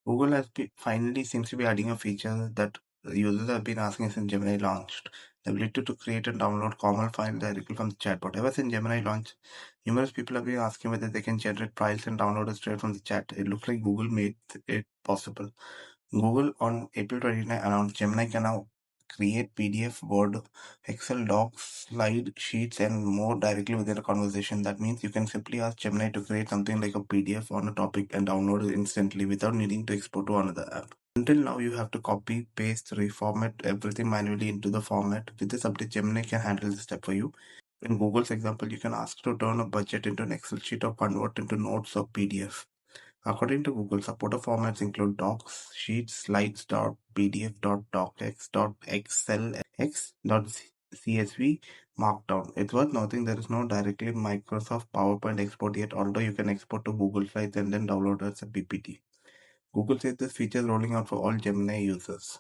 Google finally seems to be adding a feature that users have been asking since Gemini launched. The ability to create and download common files directly from the chatbot. Ever since Gemini launched, numerous people have been asking whether they can generate files and download it straight from the chat. It looks like Google made it possible. Google on April 29 announced Gemini can now create PDF, Word, Excel docs, slide sheets, and more directly within a conversation. That means you can simply ask Gemini to create something like a PDF on a topic and download it instantly without needing to export to another app. Until now, you have to copy, paste, reformat everything manually into the format. With this update, Gemini can handle this step for you. In Google's example, you can ask to turn a budget into an Excel sheet or convert into notes or PDF. According to Google, supported formats include docs, sheets, slides, .pdf, .docx, .xlsx, .csv, Markdown. It's worth noting there is no directly Microsoft PowerPoint export yet, although you can export to Google Slides and then download as a PPT. Google says this feature is rolling out for all Gemini users.